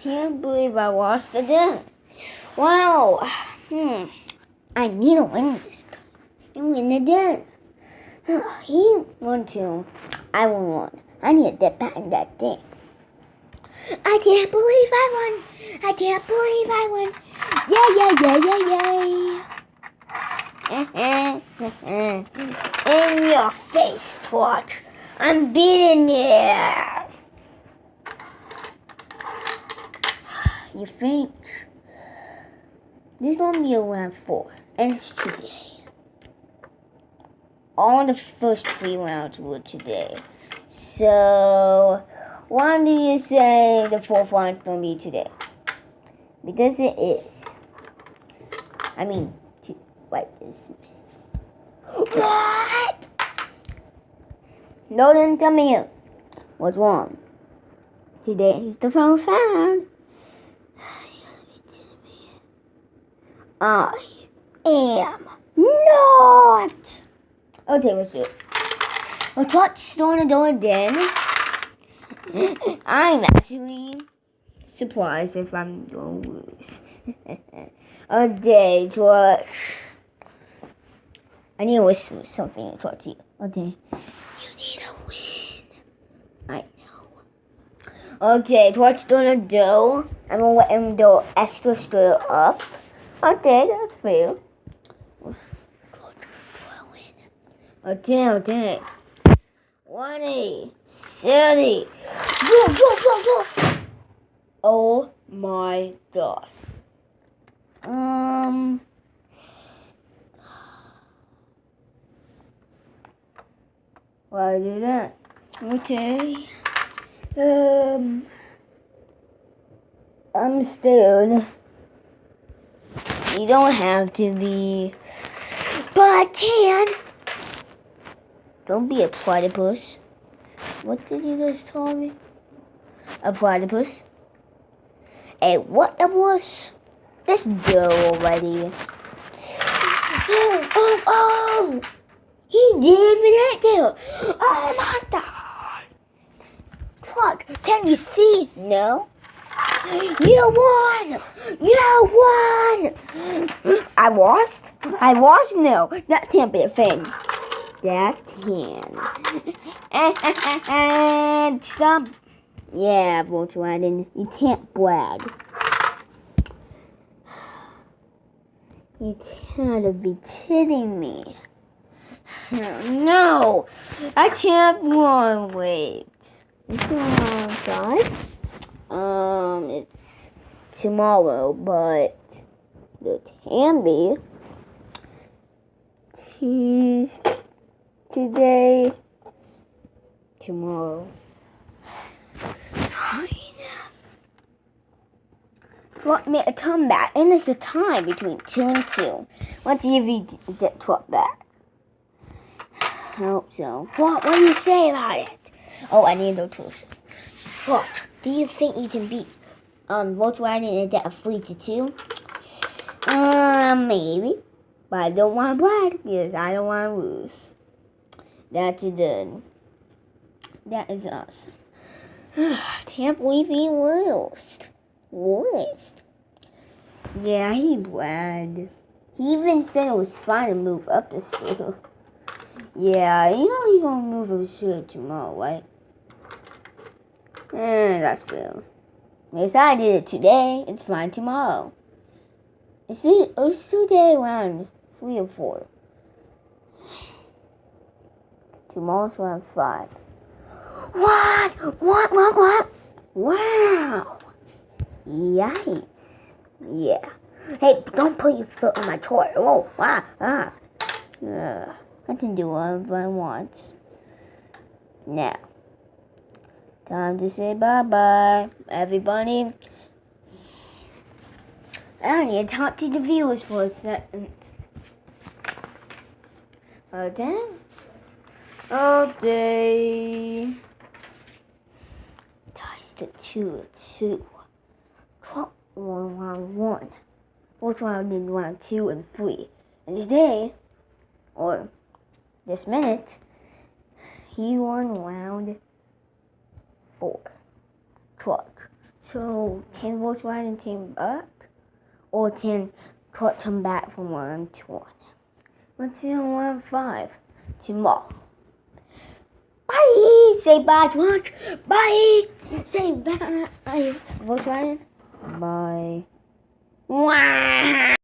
can't believe I lost again. Wow. I need to win this time. And win again. He won 2. I won 1. I need to get back in that thing. I can't believe I won. I can't believe I won. Yay. In your face, twat. I'm beating you. You think? This is only round 4, and it's today. All the first 3 rounds were today. So, why do you say the 4th round's gonna be today? Because it is. I mean, right this minute. What? No, then tell me what's wrong. Today is the 4th round. I am not. Okay, let's do it. I'll try to start the door again. I'm actually surprised if I'm going to lose. Okay, Torch. I need to whisper something to you. Okay. You need to win. I know. Okay, Torch gonna do. I'm gonna let him do extra stir up. Okay, that's fair. Okay. 20, 30. Go. Oh my god. Why do that? Okay. I'm scared. You don't have to be. But I can. Don't be a platypus. What did you just tell me? A platypus? Hey, what that was? Let's go already. Oh! He did even that too. Oh my god! Truck, can you see? No. You won! I lost? No, that can't be a thing. That can. And stop. Yeah, Volkswagen, you can't brag. You gotta be kidding me. No, I can't wait. Guys. It's tomorrow, but it can be today, tomorrow. Drop me a turn back, and it's a time between 2 and 2. Let's see if you get drop back. I hope so. What do you say about it? Oh, I need those tools. What? Do you think you can beat Volkswagen and get a 3-2? Maybe. But I don't want to brag because I don't want to lose. That's good. That is awesome. Can't believe he lost. Yeah, he bragged. He even said it was fine to move up the school. Yeah, you know he's gonna move his shirt tomorrow, right? That's fair. Yes, I did it today. It's fine tomorrow. It's today around 3 or 4. Tomorrow's around 5. What? Wow. Yikes. Yeah. Hey, don't put your foot on my toy. Oh, I can do whatever I want. Now, time to say bye-bye, everybody. I need to talk to the viewers for a second. Okay. Dice to 2. Trump won round 1. Volkswagen did round 2 and 3. And today, or this minute, he won round 4. Truck. So, can Volkswagen turn back? Or can truck turn back from 1 to 1? Let's see on 1 5 tomorrow. Bye! Say bye, truck! Bye! Say bye, Volkswagen! Bye. Wow!